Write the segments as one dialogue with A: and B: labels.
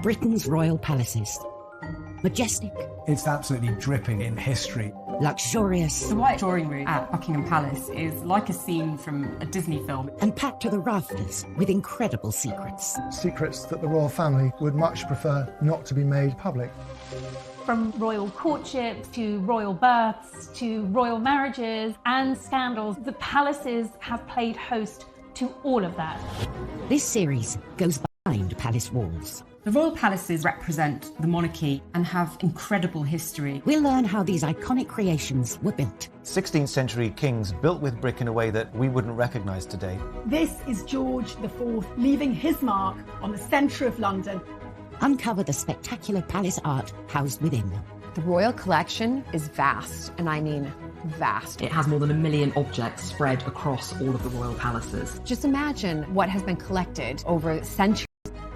A: Britain's royal palaces. Majestic.
B: It's absolutely dripping in history.
A: Luxurious.
C: The White Drawing Room at Buckingham Palace is like a scene from a Disney film.
A: And packed to the rafters with incredible secrets.
D: Secrets that the royal family would much prefer not to be made public.
E: From royal courtships to royal births to royal marriages and scandals, the palaces have played host to all of that.
A: This series goes behind palace walls.
C: The royal palaces represent the monarchy and have incredible history.
A: We'll learn how these iconic creations were built.
F: 16th century kings built with brick in a way that we wouldn't recognise today.
G: This is George IV leaving his mark on the centre of London.
A: Uncover the spectacular palace art housed within them.
H: The royal collection is vast, and I mean vast.
I: It has more than 1 million objects spread across all of the royal palaces.
H: Just imagine what has been collected over centuries.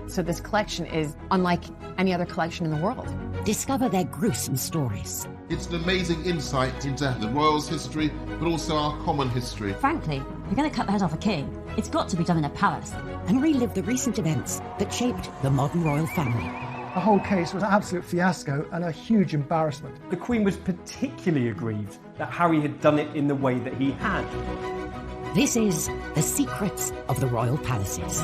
H: So this collection is unlike any other collection in the world.
A: Discover their gruesome stories.
J: It's an amazing insight into the royals' history, but also our common history.
K: Frankly, you're going to cut the head off a king. It's got to be done in a palace.
A: And relive the recent events that shaped the modern royal family.
D: The whole case was an absolute fiasco and a huge embarrassment.
L: The Queen was particularly aggrieved that Harry had done it in the way that he had.
A: This is The Secrets of the Royal Palaces.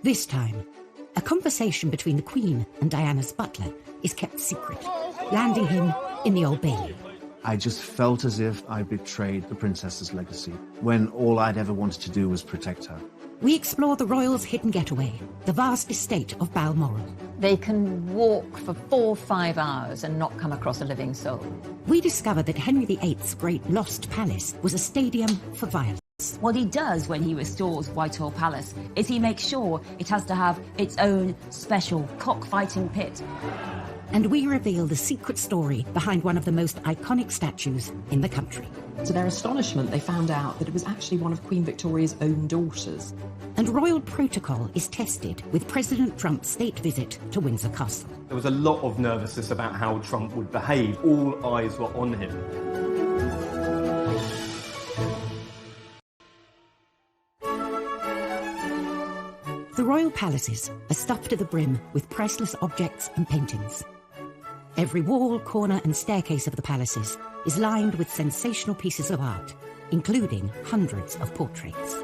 A: This time, a conversation between the Queen and Diana's butler is kept secret, landing him in the Old Bailey.
M: I just felt as if I betrayed the princess's legacy, when all I'd ever wanted to do was protect her.
A: We explore the royals' hidden getaway, the vast estate of Balmoral.
N: They can walk for 4 or 5 hours and not come across a living soul.
A: We discover that Henry VIII's great lost palace was a stadium for violence.
K: What he does when he restores Whitehall Palace is he makes sure it has to have its own special cockfighting pit.
A: And we reveal the secret story behind one of the most iconic statues in the country.
I: To their astonishment, they found out that it was actually one of Queen Victoria's own daughters.
A: And royal protocol is tested with President Trump's state visit to Windsor Castle.
L: There was a lot of nervousness about how Trump would behave. All eyes were on him.
A: The royal palaces are stuffed to the brim with priceless objects and paintings. Every wall, corner and staircase of the palaces is lined with sensational pieces of art, including hundreds of portraits.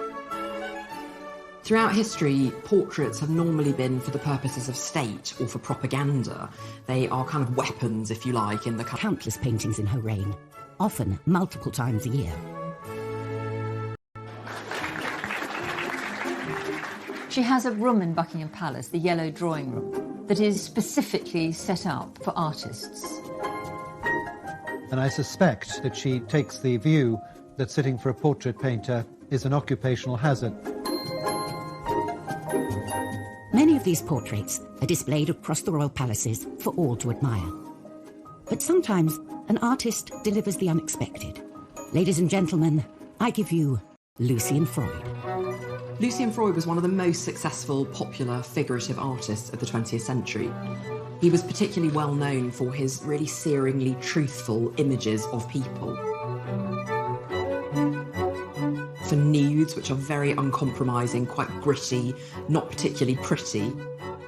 I: Throughout history, portraits have normally been for the purposes of state or for propaganda. They are kind of weapons, if you like, in the country.
A: Countless paintings in her reign, often multiple times a year.
N: She has a room in Buckingham Palace, the Yellow Drawing Room, that is specifically set up for artists.
O: And I suspect that she takes the view that sitting for a portrait painter is an occupational hazard.
A: Many of these portraits are displayed across the royal palaces for all to admire. But sometimes an artist delivers the unexpected. Ladies and gentlemen, I give you Lucian Freud.
I: Lucian Freud was one of the most successful, popular, figurative artists of the 20th century. He was particularly well known for his really searingly truthful images of people. For nudes, which are very uncompromising, quite gritty, not particularly pretty.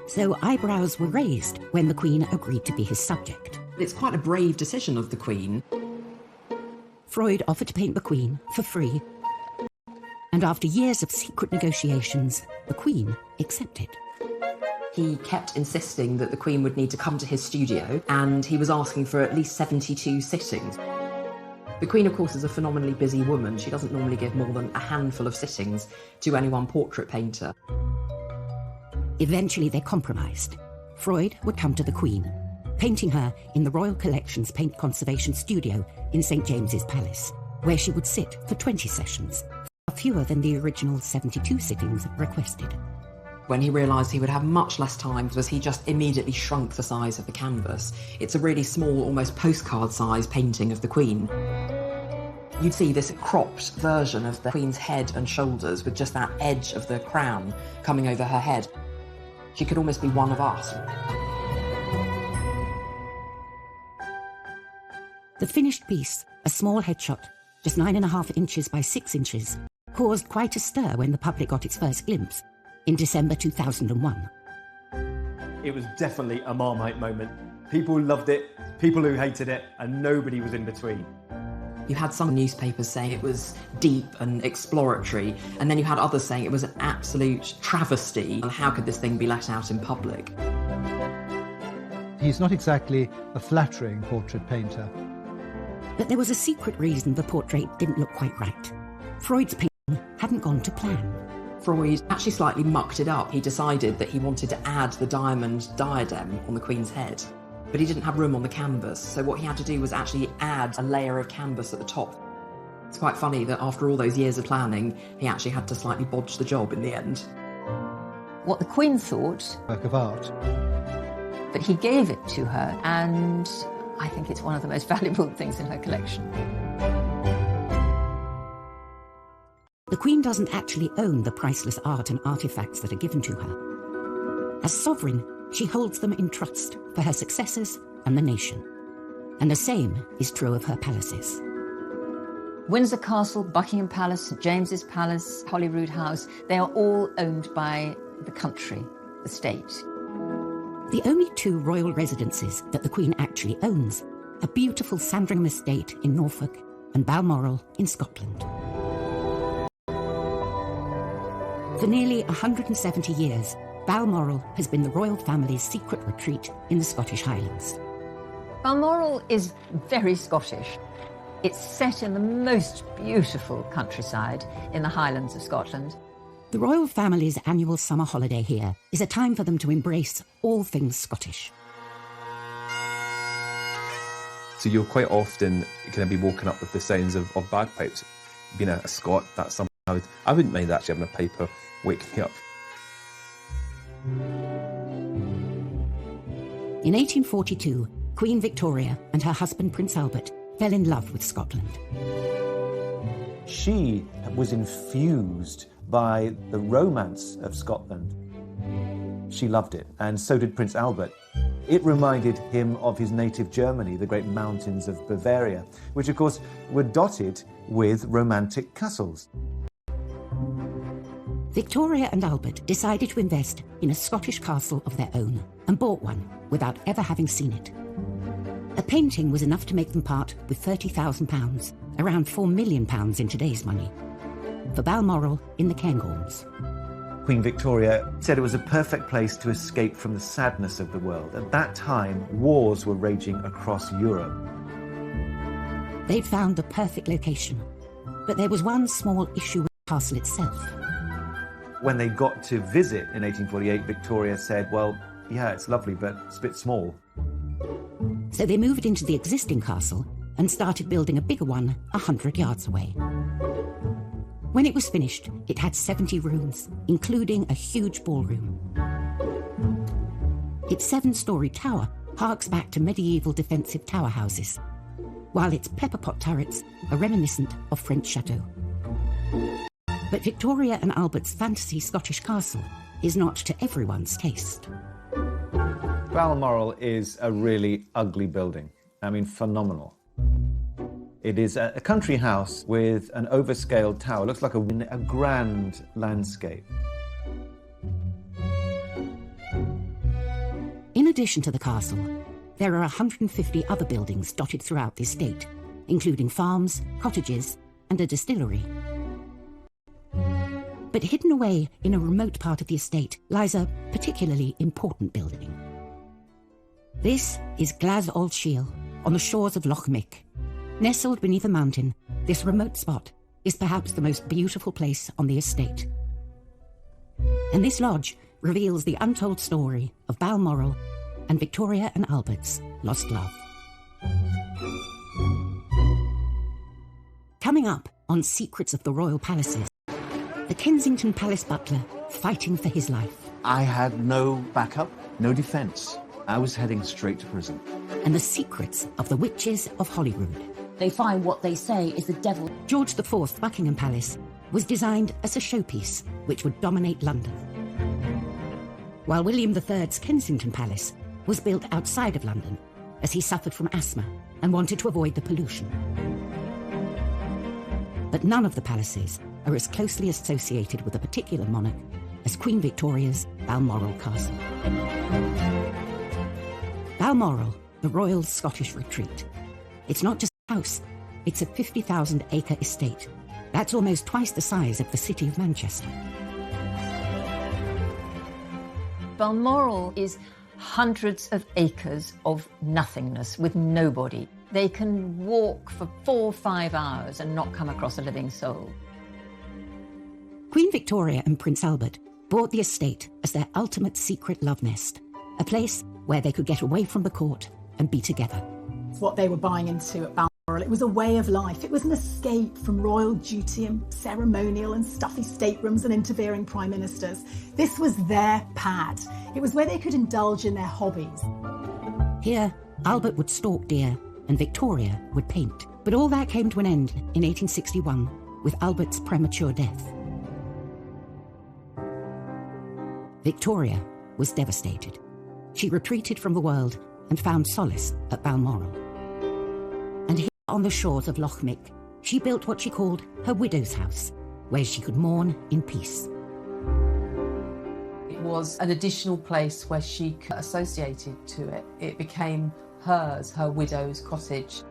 A: So eyebrows were raised when the Queen agreed to be his subject.
I: It's quite a brave decision of the Queen.
A: Freud offered to paint the Queen for free. And after years of secret negotiations, the Queen accepted.
I: He kept insisting that the Queen would need to come to his studio, and he was asking for at least 72 sittings. The Queen, of course, is a phenomenally busy woman. She doesn't normally give more than a handful of sittings to any one portrait painter.
A: Eventually they compromised. Freud would come to the Queen, painting her in the Royal Collection's Paint Conservation Studio in St. James's Palace, where she would sit for 20 sessions. Fewer than the original 72 sittings requested.
I: When he realised he would have much less time, was he just immediately shrunk the size of the canvas. It's a really small, almost postcard-sized painting of the Queen. You'd see this cropped version of the Queen's head and shoulders with just that edge of the crown coming over her head. She could almost be one of us.
A: The finished piece, a small headshot, just 9.5 inches by 6 inches, caused quite a stir when the public got its first glimpse in December 2001.
L: It was definitely a Marmite moment. People loved it, people who hated it, and nobody was in between.
I: You had some newspapers saying it was deep and exploratory, and then you had others saying it was an absolute travesty, and how could this thing be let out in public?
O: He's not exactly a flattering portrait painter.
A: But there was a secret reason the portrait didn't look quite right. Freud's painting hadn't gone to plan.
I: Freud actually slightly mucked it up. He decided that he wanted to add the diamond diadem on the Queen's head, but he didn't have room on the canvas, so what he had to do was actually add a layer of canvas at the top. It's quite funny that after all those years of planning, he actually had to slightly bodge the job in the end.
N: What the Queen thought,
O: work of art.
N: But he gave it to her, and I think it's one of the most valuable things in her collection.
A: The Queen doesn't actually own the priceless art and artifacts that are given to her. As sovereign, she holds them in trust for her successors and the nation. And the same is true of her palaces.
N: Windsor Castle, Buckingham Palace, St James's Palace, Holyrood House, they are all owned by the country, the state.
A: The only two royal residences that the Queen actually owns are beautiful Sandringham Estate in Norfolk and Balmoral in Scotland. For nearly 170 years, Balmoral has been the royal family's secret retreat in the Scottish Highlands.
N: Balmoral is very Scottish. It's set in the most beautiful countryside in the Highlands of Scotland.
A: The royal family's annual summer holiday here is a time for them to embrace all things Scottish.
P: So you'll quite often kind of be woken up with the sounds of bagpipes. Being a Scot, that's something I wouldn't mind actually having a piper wake me up.
A: In 1842, Queen Victoria and her husband Prince Albert fell in love with Scotland.
F: She was infused by the romance of Scotland. She loved it, and so did Prince Albert. It reminded him of his native Germany, the great mountains of Bavaria, which of course were dotted with romantic castles.
A: Victoria and Albert decided to invest in a Scottish castle of their own and bought one without ever having seen it. A painting was enough to make them part with £30,000, around £4 million in today's money, for Balmoral in the Cairngorms.
F: Queen Victoria said it was a perfect place to escape from the sadness of the world. At that time, wars were raging across Europe.
A: They'd found the perfect location, but there was one small issue with the castle itself.
F: When they got to visit in 1848, Victoria said, well, yeah, it's lovely, but it's a bit small.
A: So they moved into the existing castle and started building a bigger one 100 yards away. When it was finished, it had 70 rooms, including a huge ballroom. Its 7-storey tower harks back to medieval defensive tower houses, while its pepper-pot turrets are reminiscent of French chateaux. But Victoria and Albert's fantasy Scottish castle is not to everyone's taste.
F: Balmoral is a really ugly building. I mean, phenomenal. It is a country house with an overscaled tower. It looks like a grand landscape.
A: In addition to the castle, there are 150 other buildings dotted throughout the estate, including farms, cottages, and a distillery. But hidden away in a remote part of the estate lies a particularly important building. This is Glas Old Shiel, on the shores of Loch Mick. Nestled beneath a mountain, this remote spot is perhaps the most beautiful place on the estate. And this lodge reveals the untold story of Balmoral and Victoria and Albert's lost love. Coming up on Secrets of the Royal Palaces, the Kensington Palace butler fighting for his life.
M: I had no backup, no defence. I was heading straight to prison.
A: And the secrets of the witches of Holyrood.
K: They find what they say is the devil.
A: George IV Buckingham Palace was designed as a showpiece which would dominate London, while William III's Kensington Palace was built outside of London as he suffered from asthma and wanted to avoid the pollution. But none of the palaces are as closely associated with a particular monarch as Queen Victoria's Balmoral Castle. Balmoral, the royal Scottish retreat. It's not just a house, it's a 50,000-acre estate. That's almost twice the size of the city of Manchester.
N: Balmoral is hundreds of acres of nothingness with nobody. They can walk for 4 or 5 hours and not come across a living soul.
A: Queen Victoria and Prince Albert bought the estate as their ultimate secret love nest, a place where they could get away from the court and be together.
G: It's what they were buying into at Balmoral. It was a way of life. It was an escape from royal duty and ceremonial and stuffy staterooms and interfering prime ministers. This was their pad. It was where they could indulge in their hobbies.
A: Here, Albert would stalk deer and Victoria would paint. But all that came to an end in 1861 with Albert's premature death. Victoria was devastated. She retreated from the world and found solace at Balmoral. And here on the shores of Loch Mick, she built what she called her widow's house, where she could mourn in peace.
Q: It was an additional place where she associated to it. It became hers, her widow's cottage.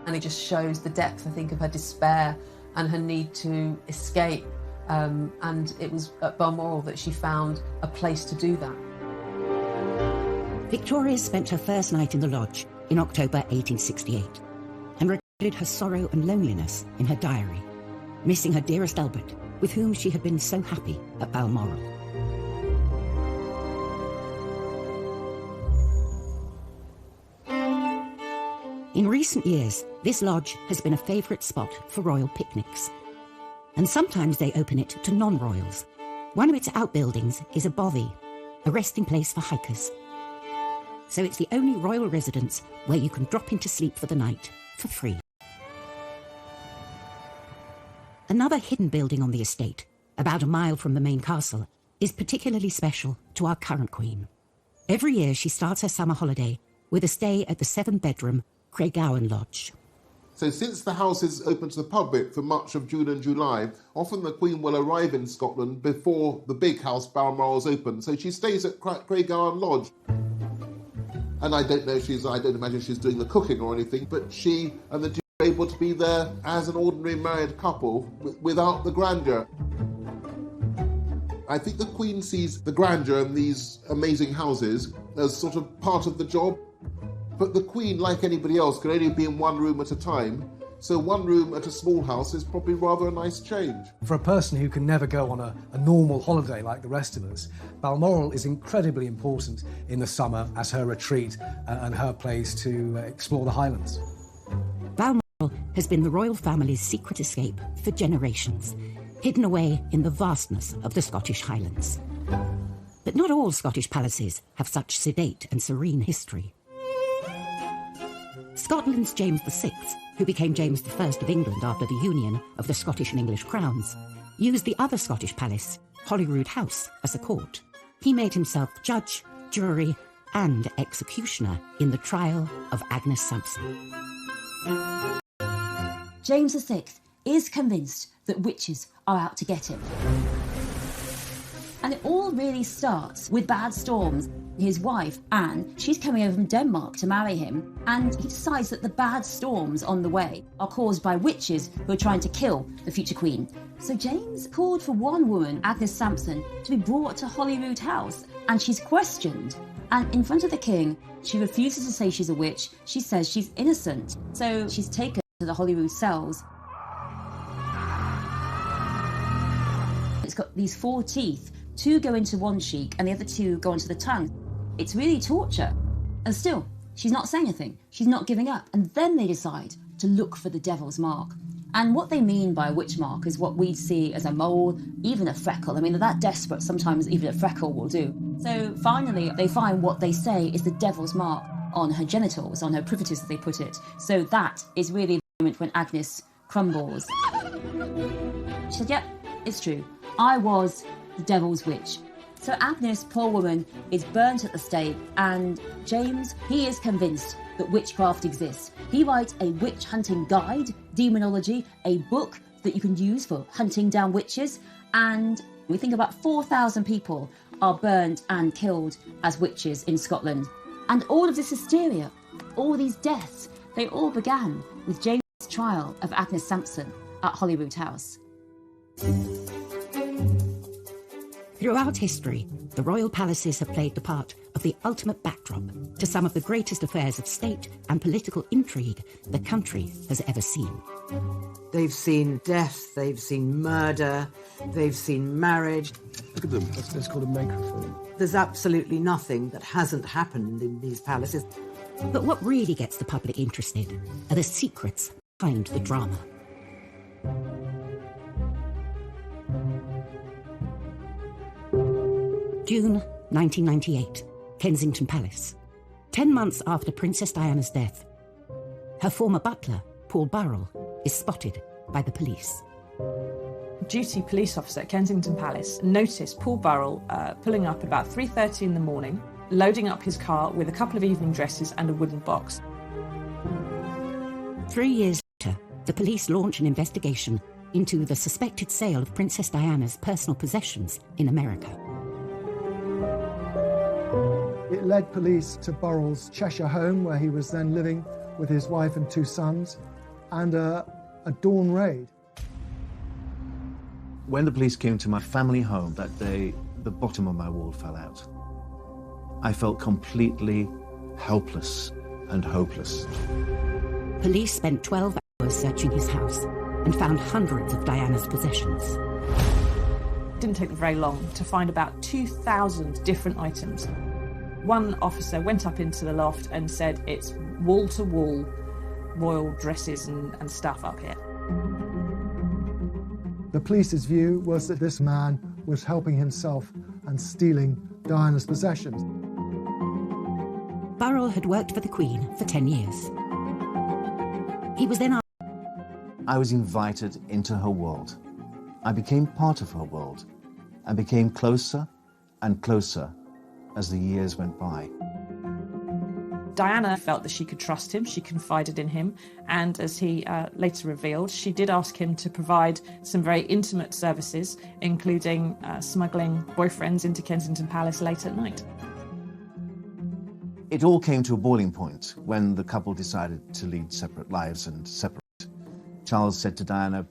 Q: And it just shows the depth, I think, of her despair and her need to escape. And it was at Balmoral that she found a place to do that.
A: Victoria spent her first night in the lodge in October 1868 and recorded her sorrow and loneliness in her diary, missing her dearest Albert, with whom she had been so happy at Balmoral. In recent years, this lodge has been a favourite spot for royal picnics. And sometimes they open it to non-royals. One of its outbuildings is a bothy, a resting place for hikers. So it's the only royal residence where you can drop into sleep for the night for free. Another hidden building on the estate, about a mile from the main castle, is particularly special to our current queen. Every year she starts her summer holiday with a stay at the 7-bedroom Craiggowan Lodge.
J: So since the house is open to the public for much of June and July, often the Queen will arrive in Scotland before the big house Balmoral is open. So she stays at Craiggowan Lodge. And I don't imagine she's doing the cooking or anything, but she and the Duke are able to be there as an ordinary married couple without the grandeur. I think the Queen sees the grandeur in these amazing houses as sort of part of the job. But the Queen, like anybody else, can only be in one room at a time, so one room at a small house is probably rather a nice change.
B: For a person who can never go on a normal holiday like the rest of us, Balmoral is incredibly important in the summer as her retreat and her place to explore the Highlands.
A: Balmoral has been the royal family's secret escape for generations, hidden away in the vastness of the Scottish Highlands. But not all Scottish palaces have such sedate and serene history. Scotland's James VI, who became James I of England after the union of the Scottish and English crowns, used the other Scottish palace, Holyrood House, as a court. He made himself judge, jury, and executioner in the trial of Agnes Sampson.
K: James VI is convinced that witches are out to get him. And it all really starts with bad storms. His wife, Anne, she's coming over from Denmark to marry him, and he decides that the bad storms on the way are caused by witches who are trying to kill the future queen. So James called for one woman, Agnes Sampson, to be brought to Holyrood House, and she's questioned. And in front of the king, she refuses to say she's a witch. She says she's innocent. So she's taken to the Holyrood cells. It's got these 4 teeth. 2 go into one cheek and the other 2 go onto the tongue. It's really torture. And still, she's not saying anything. She's not giving up. And then they decide to look for the devil's mark. And what they mean by a witch mark is what we see as a mole, even a freckle. I mean, they're that desperate, sometimes even a freckle will do. So finally, they find what they say is the devil's mark on her genitals, on her privities, as they put it. So that is really the moment when Agnes crumbles. She said, yep, it's true. I was the devil's witch. So Agnes, poor woman, is burnt at the stake, and James, he is convinced that witchcraft exists. He writes a witch hunting guide, demonology, a book that you can use for hunting down witches. And we think about 4,000 people are burned and killed as witches in Scotland. And all of this hysteria, all these deaths, they all began with James' trial of Agnes Sampson at Holyrood House.
A: Throughout history, the royal palaces have played the part of the ultimate backdrop to some of the greatest affairs of state and political intrigue the country has ever seen.
R: They've seen death, they've seen murder, they've seen marriage.
S: Look at them. That's called a microphone.
R: There's absolutely nothing that hasn't happened in these palaces.
A: But what really gets the public interested are the secrets behind the drama. June 1998, Kensington Palace. 10 months after Princess Diana's death, her former butler, Paul Burrell, is spotted by the police.
T: Duty police officer at Kensington Palace noticed Paul Burrell pulling up about 3:30 in the morning, loading up his car with a couple of evening dresses and a wooden box.
A: 3 years later, the police launch an investigation into the suspected sale of Princess Diana's personal possessions in America.
D: It led police to Burrell's Cheshire home, where he was then living with his wife and 2 sons, and a dawn raid.
M: When the police came to my family home that day, the bottom of my wall fell out. I felt completely helpless and hopeless.
A: Police spent 12 hours searching his house and found hundreds of Diana's possessions.
T: It didn't take them very long to find about 2,000 different items. One officer went up into the loft and said it's wall-to-wall royal dresses and stuff up here.
D: The police's view was that this man was helping himself and stealing Diana's possessions.
A: Burrell had worked for the Queen for 10 years. He was then
M: I was invited into her world. I became part of her world and became closer and closer as the years went by.
T: Diana felt that she could trust him, she confided in him, and as he later revealed, she did ask him to provide some very intimate services, including smuggling boyfriends into Kensington Palace late at night.
M: It all came to a boiling point when the couple decided to lead separate lives and separate. Charles said to Diana,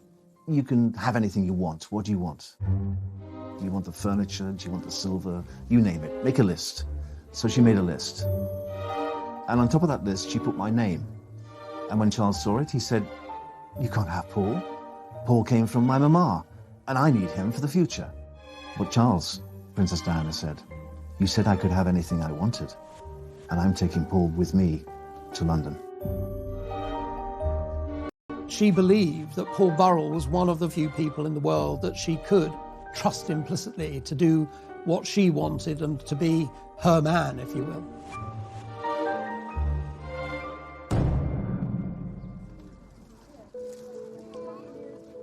M: "You can have anything you want. What do you want? Do you want the furniture? Do you want the silver? You name it. Make a list." So she made a list. And on top of that list, she put my name. And when Charles saw it, he said, "You can't have Paul. Paul came from my mama, and I need him for the future." "But Charles," Princess Diana said, "you said I could have anything I wanted. And I'm taking Paul with me to London."
U: She believed that Paul Burrell was one of the few people in the world that she could trust implicitly to do what she wanted and to be her man, if you will.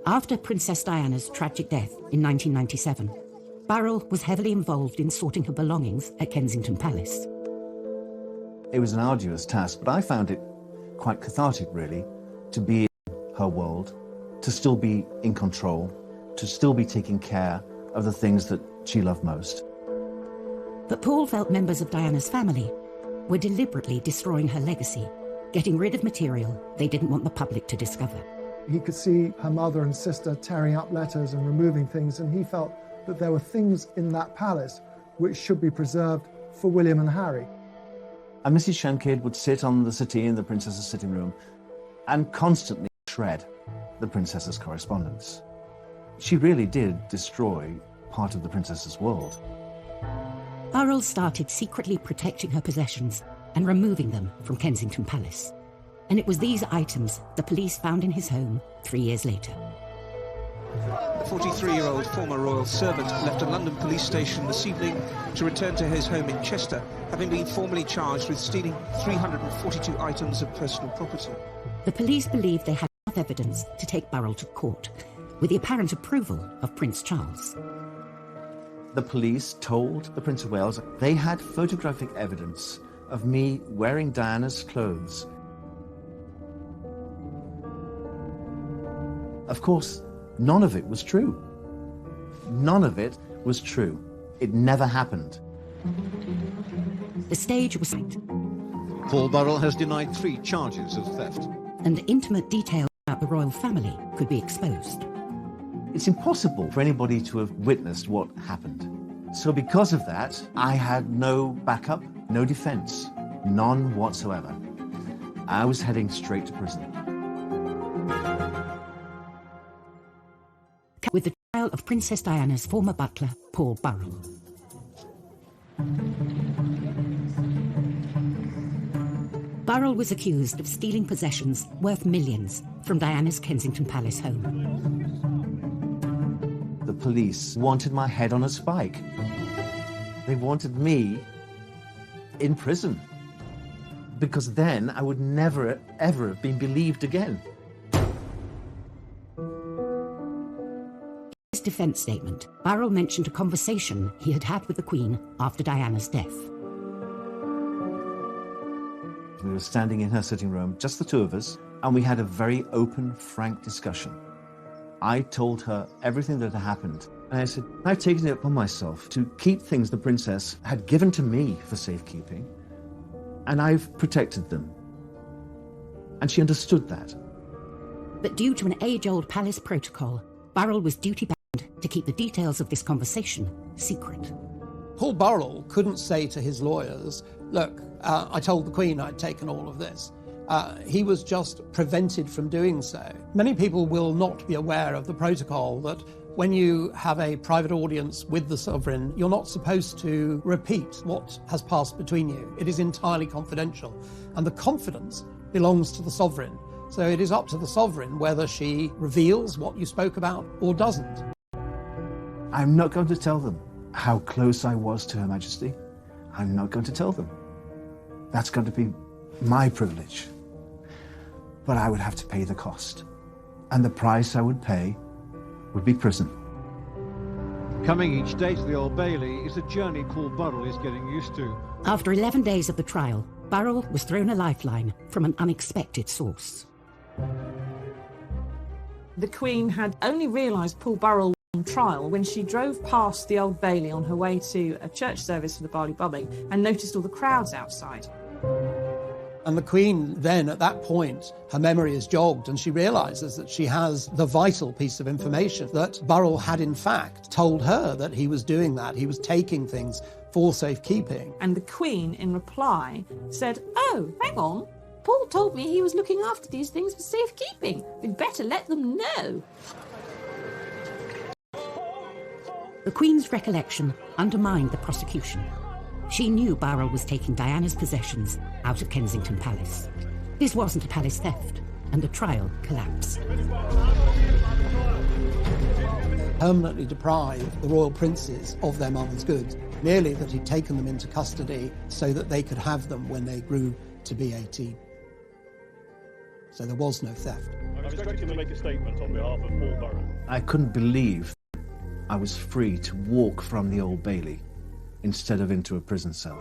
A: After Princess Diana's tragic death in 1997, Burrell was heavily involved in sorting her belongings at Kensington Palace.
M: It was an arduous task, but I found it quite cathartic, really, to be in her world, to still be in control, to still be taking care of the things that she loved most.
A: But Paul felt members of Diana's family were deliberately destroying her legacy, getting rid of material they didn't want the public to discover.
D: He could see her mother and sister tearing up letters and removing things, and he felt that there were things in that palace which should be preserved for William and Harry.
M: And Mrs. Shankid would sit on the settee in the princess's sitting room and constantly shred the princess's correspondence. She really did destroy part of the princess's world.
A: Burrell started secretly protecting her possessions and removing them from Kensington Palace. And it was these items the police found in his home 3 years later.
V: The 43-year-old former royal servant left a London police station this evening to return to his home in Chester, having been formally charged with stealing 342 items of personal property.
A: The police believed they had enough evidence to take Burrell to court, with the apparent approval of Prince Charles.
M: The police told the Prince of Wales they had photographic evidence of me wearing Diana's clothes. Of course, None of it was true. None of it was true. It never happened.
A: The stage was set,
O: Paul Burrell has denied 3 charges of theft.
A: and intimate details about the royal family could be exposed.
M: It's impossible for anybody to have witnessed what happened. So because of that, I had no backup, no defense, none whatsoever. I was heading straight to prison.
A: With the trial of Princess Diana's former butler, Paul Burrell. Burrell was accused of stealing possessions worth millions from Diana's Kensington Palace home.
M: The police wanted my head on a spike. They wanted me in prison. Because then I would never, ever have been believed again.
A: In his defence statement, Burrell mentioned a conversation he had had with the Queen after Diana's death.
M: We were standing in her sitting room, just the two of us, and we had a very open, frank discussion. I told her everything that had happened, and I said, I've taken it upon myself to keep things the princess had given to me for safekeeping, and I've protected them. And she understood that.
A: But due to an age-old palace protocol, Burrell was duty-bound to keep the details of this conversation secret.
U: Paul Burrell couldn't say to his lawyers, look, I told the Queen I'd taken all of this. He was just prevented from doing so. Many people will not be aware of the protocol that when you have a private audience with the sovereign, you're not supposed to repeat what has passed between you. It is entirely confidential, and the confidence belongs to the sovereign. So it is up to the sovereign whether she reveals what you spoke about or doesn't.
M: I'm not going to tell them how close I was to Her Majesty. I'm not going to tell them. That's going to be my privilege. But I would have to pay the cost. And the price I would pay would be prison.
O: Coming each day to the Old Bailey is a journey Paul Burrell is getting used to.
A: After 11 days of the trial, Burrell was thrown a lifeline from an unexpected source.
T: The Queen had only realised Paul Burrell was on trial when she drove past the Old Bailey on her way to a church service for the barley bubbling and noticed all the crowds outside.
U: And the Queen then, at that point, her memory is jogged and she realises that she has the vital piece of information that Burrell had in fact told her that he was doing that. He was taking things for safekeeping.
T: And the Queen, in reply, said, oh, hang on, Paul told me he was looking after these things for safekeeping. We'd better let them know.
A: The Queen's recollection undermined the prosecution. She knew Burrell was taking Diana's possessions out of Kensington Palace. This wasn't a palace theft, and the trial collapsed.
U: Permanently deprived the royal princes of their mother's goods, merely that he'd taken them into custody so that they could have them when they grew to be 18. So there was no theft.
C: I'm expecting to make a statement on behalf of Paul Burrell.
M: I couldn't believe I was free to walk from the Old Bailey instead of into a prison cell.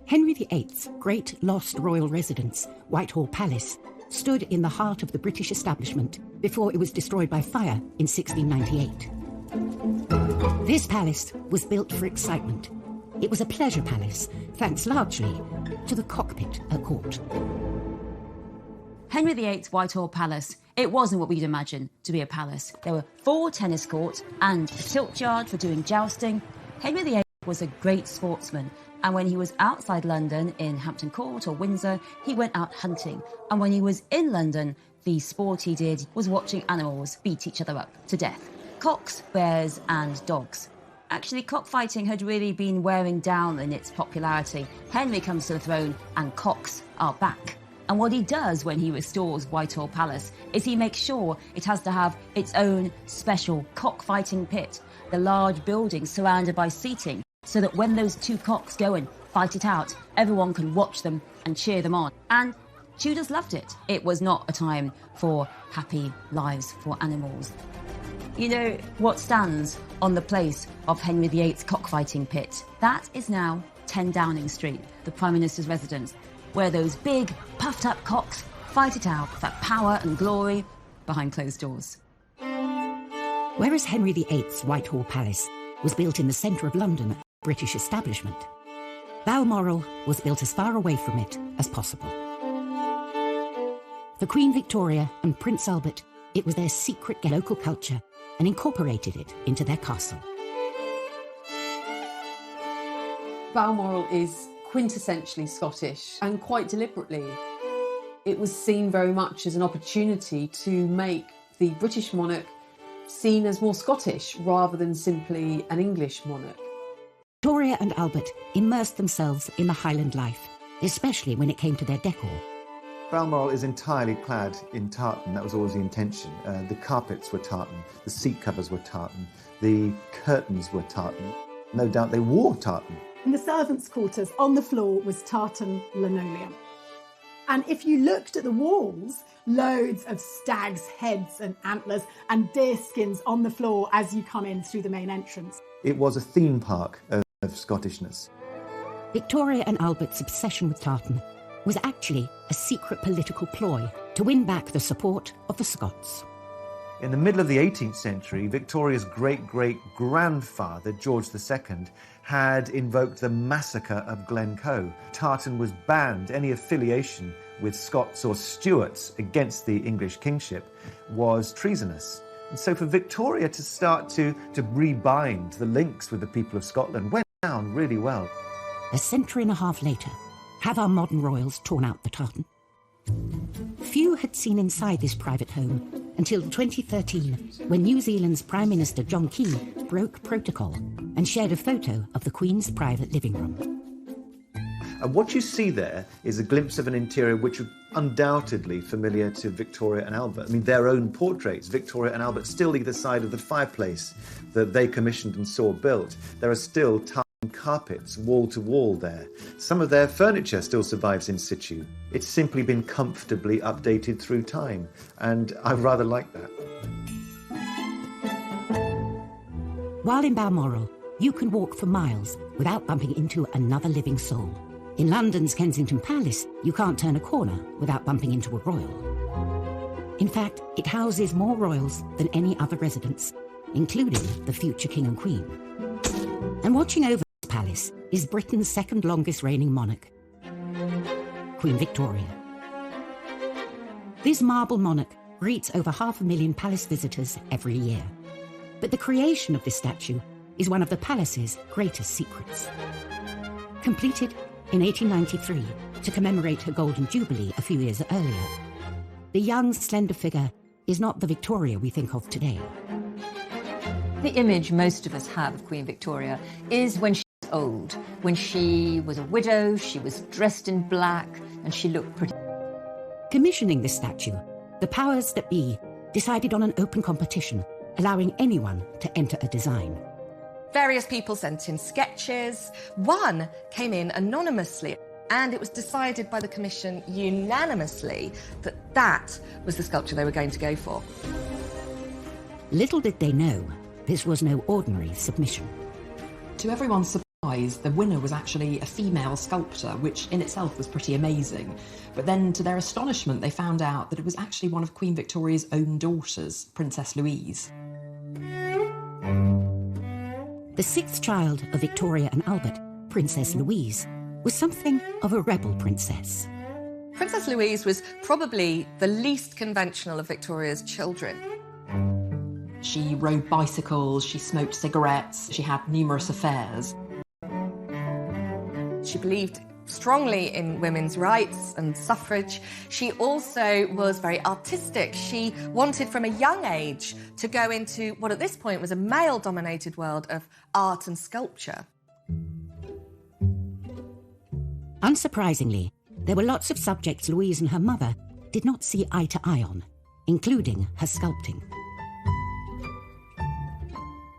A: Henry VIII's great lost royal residence, Whitehall Palace, stood in the heart of the British establishment before it was destroyed by fire in 1698. This palace was built for excitement. It was a pleasure palace, thanks largely to the cockpit at court.
K: Henry VIII's Whitehall Palace. It wasn't what we'd imagine to be a palace. There were 4 tennis courts and a tilt yard for doing jousting. Henry VIII was a great sportsman, and when he was outside London in Hampton Court or Windsor, he went out hunting. And when he was in London, the sport he did was watching animals beat each other up to death. Cocks, bears and dogs. Actually, cockfighting had really been wearing down in its popularity. Henry comes to the throne and cocks are back. And what he does when he restores Whitehall Palace is he makes sure it has to have its own special cockfighting pit, the large building surrounded by seating, so that when those 2 cocks go and fight it out, everyone can watch them and cheer them on. And Tudors loved it. It was not a time for happy lives for animals. You know what stands on the place of Henry VIII's cockfighting pit? That is now 10 Downing Street, the Prime Minister's residence, where those big, puffed-up cocks fight it out for power and glory behind closed doors.
A: Whereas Henry VIII's Whitehall Palace was built in the centre of London at the British establishment, Balmoral was built as far away from it as possible. For Queen Victoria and Prince Albert, it was their secret local culture and incorporated it into their castle.
Q: Balmoral is quintessentially Scottish, and quite deliberately. It was seen very much as an opportunity to make the British monarch seen as more Scottish rather than simply an English monarch.
A: Victoria and Albert immersed themselves in the Highland life, especially when it came to their decor.
F: Balmoral is entirely clad in tartan. That was always the intention. The carpets were tartan, the seat covers were tartan, the curtains were tartan. No doubt they wore tartan.
G: In the servants' quarters, on the floor was tartan linoleum. And if you looked at the walls, loads of stags' heads and antlers and deer skins on the floor as you come in through the main entrance.
F: It was a theme park of Scottishness.
A: Victoria and Albert's obsession with tartan was actually a secret political ploy to win back the support of the Scots.
F: In the middle of the 18th century, Victoria's great-great-grandfather, George II, had invoked the massacre of Glencoe. Tartan was banned. Any affiliation with Scots or Stuarts against the English kingship was treasonous. And so for Victoria to start to rebind the links with the people of Scotland went down really well.
A: A century and a half later, have our modern royals torn out the tartan? Few had seen inside this private home until 2013, when New Zealand's Prime Minister John Key broke protocol and shared a photo of the Queen's private living room.
F: And what you see there is a glimpse of an interior which was undoubtedly familiar to Victoria and Albert. I mean, their own portraits, Victoria and Albert, still either side of the fireplace that they commissioned and saw built. There are still tartan carpets wall to wall there. Some of their furniture still survives in situ. It's simply been comfortably updated through time, and I rather like that.
A: While in Balmoral, you can walk for miles without bumping into another living soul. In London's Kensington Palace, you can't turn a corner without bumping into a royal. In fact, it houses more royals than any other residence, including the future King and Queen. And watching over this palace is Britain's second longest reigning monarch, Queen Victoria. This marble monarch greets over 500,000 palace visitors every year. But the creation of this statue is one of the palace's greatest secrets. Completed in 1893 to commemorate her Golden Jubilee a few years earlier, the young, slender figure is not the Victoria we think of today.
N: The image most of us have of Queen Victoria is when she was old, when she was a widow, she was dressed in black, and she looked pretty.
A: Commissioning this statue, the powers that be decided on an open competition, allowing anyone to enter a design.
E: Various people sent in sketches. One came in anonymously, and it was decided by the commission unanimously that that was the sculpture they were going to go for.
A: Little did they know, this was no ordinary submission.
I: To everyone's surprise, the winner was actually a female sculptor, which in itself was pretty amazing. But then, to their astonishment, they found out that it was actually one of Queen Victoria's own daughters, Princess Louise.
A: The sixth child of Victoria and Albert, Princess Louise, was something of a rebel princess.
E: Princess Louise was probably the least conventional of Victoria's children.
I: She rode bicycles, she smoked cigarettes, she had numerous affairs.
E: She believed strongly in women's rights and suffrage. She also was very artistic. She wanted from a young age to go into what at this point was a male-dominated world of art and sculpture.
A: Unsurprisingly, there were lots of subjects Louise and her mother did not see eye to eye on, including her sculpting.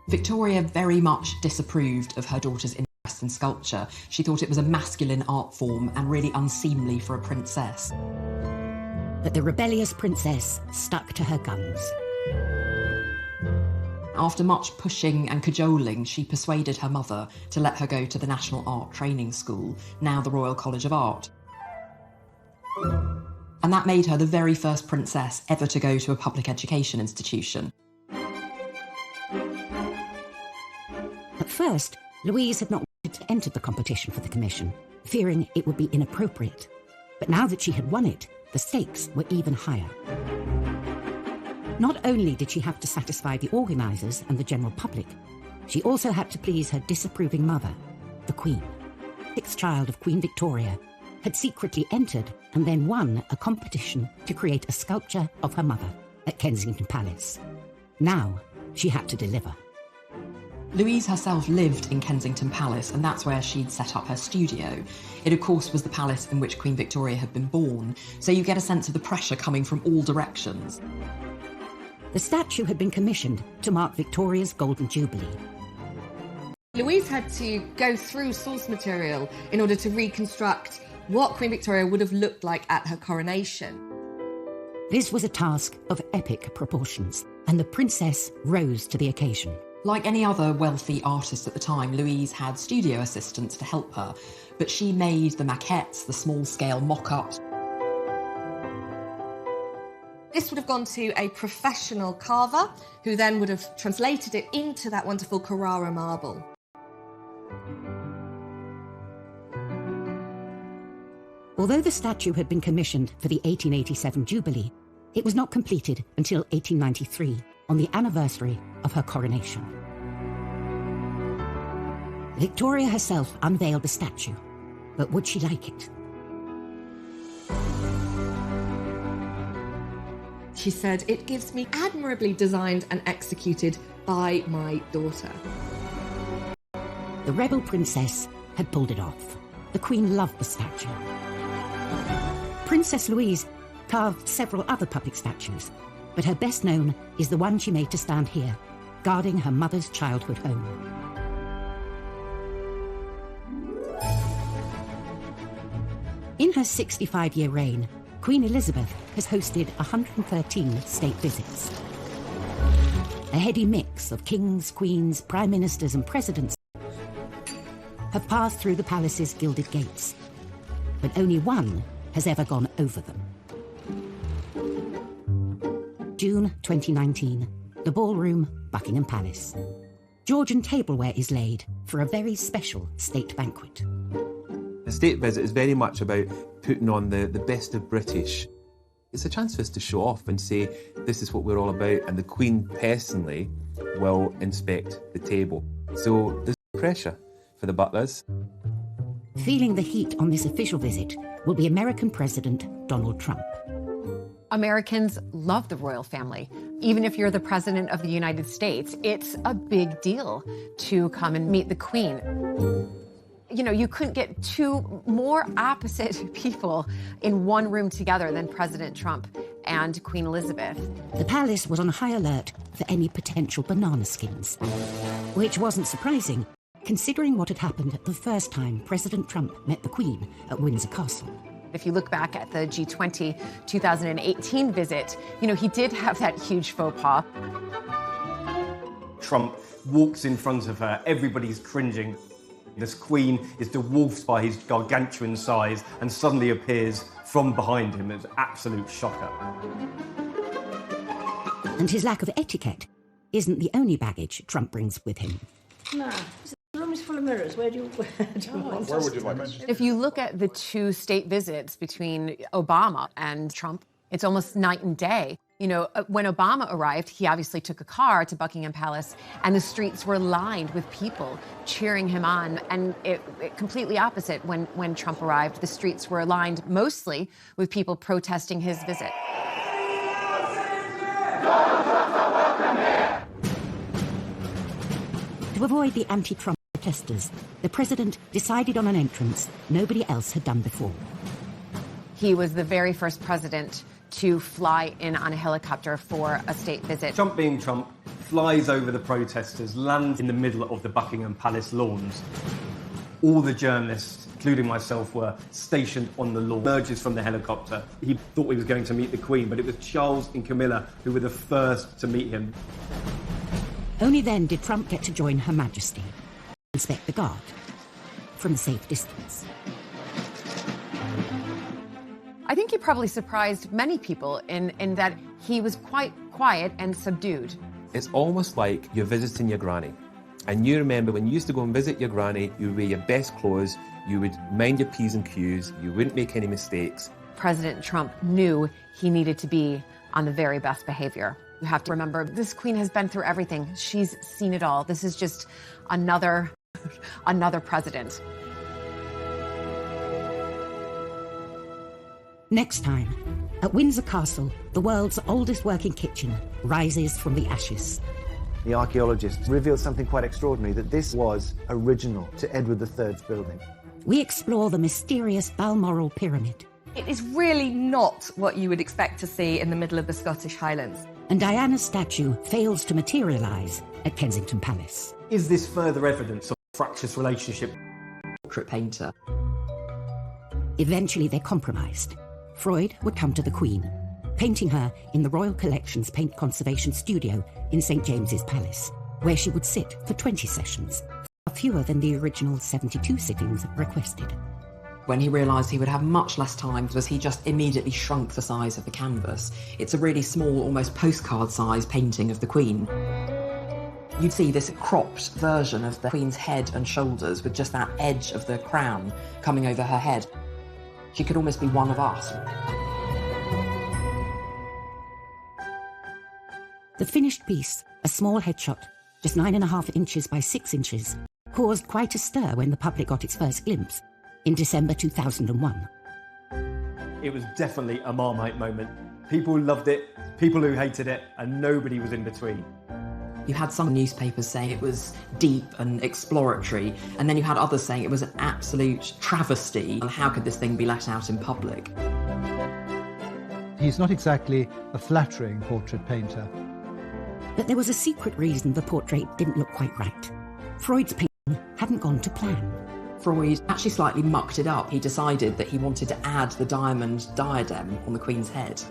I: Victoria very much disapproved of her daughter's interest in sculpture. She thought it was a masculine art form and really unseemly for a princess.
A: But the rebellious princess stuck to her guns.
I: After much pushing and cajoling, she persuaded her mother to let her go to the National Art Training School, now the Royal College of Art. And that made her the very first princess ever to go to a public education institution.
A: At first, Louise had not wanted to enter the competition for the commission, fearing it would be inappropriate. But now that she had won it, the stakes were even higher. Not only did she have to satisfy the organisers and the general public, she also had to please her disapproving mother, the Queen. Sixth child of Queen Victoria, had secretly entered and then won a competition to create a sculpture of her mother at Kensington Palace. Now she had to deliver.
I: Louise herself lived in Kensington Palace, and that's where she'd set up her studio. It, of course, was the palace in which Queen Victoria had been born, so you get a sense of the pressure coming from all directions.
A: The statue had been commissioned to mark Victoria's Golden Jubilee.
E: Louise had to go through source material in order to reconstruct what Queen Victoria would have looked like at her coronation.
A: This was a task of epic proportions, and the princess rose to the occasion.
I: Like any other wealthy artist at the time, Louise had studio assistants to help her, but she made the maquettes, the small-scale mock-ups.
E: This would have gone to a professional carver, who then would have translated it into that wonderful Carrara marble.
A: Although the statue had been commissioned for the 1887 Jubilee, it was not completed until 1893, on the anniversary of her coronation. Victoria herself unveiled the statue, but would she like it?
E: She said, "It gives me admirably designed and executed by my daughter."
A: The rebel princess had pulled it off. The Queen loved the statue. Princess Louise carved several other public statues, but her best known is the one she made to stand here, guarding her mother's childhood home. In her 65-year reign, Queen Elizabeth has hosted 113 state visits. A heady mix of kings, queens, prime ministers and presidents have passed through the palace's gilded gates, but only one has ever gone over them. June 2019, the ballroom, Buckingham Palace. Georgian tableware is laid for a very special state banquet.
P: The state visit is very much about putting on the best of British. It's a chance for us to show off and say, this is what we're all about, and the Queen personally will inspect the table. So there's pressure for the butlers.
A: Feeling the heat on this official visit will be American President Donald Trump.
H: Americans love the royal family. Even if you're the President of the United States, it's a big deal to come and meet the Queen. You know, you couldn't get two more opposite people in one room together than President Trump and Queen Elizabeth.
A: The palace was on high alert for any potential banana skins, which wasn't surprising, considering what had happened the first time President Trump met the Queen at Windsor Castle.
H: If you look back at the G20 2018 visit, you know, he did have that huge faux pas.
L: Trump walks in front of her, everybody's cringing. This Queen is dwarfed by his gargantuan size and suddenly appears from behind him. It's an absolute shocker.
A: And his lack of etiquette isn't the only baggage Trump brings with him.
W: No. The room is full of mirrors. Where would you like it?
H: If you look at the two state visits between Obama and Trump, it's almost night and day. You know, when Obama arrived, he obviously took a car to Buckingham Palace, and the streets were lined with people cheering him on. And it completely opposite when Trump arrived. The streets were lined mostly with people protesting his visit.
A: To avoid the anti-Trump protesters, the president decided on an entrance nobody else had done before.
H: He was the very first president to fly in on a helicopter for a state visit.
L: Trump being Trump, flies over the protesters, lands in the middle of the Buckingham Palace lawns. All the journalists, including myself, were stationed on the lawn. Emerges from the helicopter. He thought he was going to meet the Queen, but it was Charles and Camilla who were the first to meet him.
A: Only then did Trump get to join Her Majesty, inspect the guard, from a safe distance.
H: I think he probably surprised many people in that he was quite quiet and subdued.
P: It's almost like you're visiting your granny. And you remember when you used to go and visit your granny, you would wear your best clothes, you would mind your P's and Q's, you wouldn't make any mistakes.
H: President Trump knew he needed to be on the very best behavior. You have to remember, this queen has been through everything. She's seen it all. This is just another president.
A: Next time, at Windsor Castle, the world's oldest working kitchen rises from the ashes.
F: The archaeologists revealed something quite extraordinary, that this was original to Edward III's building.
A: We explore the mysterious Balmoral pyramid.
E: It is really not what you would expect to see in the middle of the Scottish Highlands.
A: And Diana's statue fails to materialise at Kensington Palace.
L: Is this further evidence of a fractious relationship?
I: Portrait painter.
A: Eventually they're compromised. Freud would come to the Queen, painting her in the Royal Collection's Paint Conservation Studio in St James's Palace, where she would sit for 20 sessions, far fewer than the original 72 sittings requested.
I: When he realised he would have much less time, was he just immediately shrunk the size of the canvas. It's a really small, almost postcard-size painting of the Queen. You'd see this cropped version of the Queen's head and shoulders with just that edge of the crown coming over her head. She could almost be one of us.
A: The finished piece, a small headshot, just 9.5 inches by 6 inches, caused quite a stir when the public got its first glimpse in December 2001.
L: It was definitely a Marmite moment. People loved it, people who hated it, and nobody was in between.
I: You had some newspapers saying it was deep and exploratory, and then you had others saying it was an absolute travesty. And how could this thing be let out in public?
O: He's not exactly a flattering portrait painter.
A: But there was a secret reason the portrait didn't look quite right. Freud's painting hadn't gone to plan.
I: Freud actually slightly mucked it up. He decided that he wanted to add the diamond diadem on the Queen's head.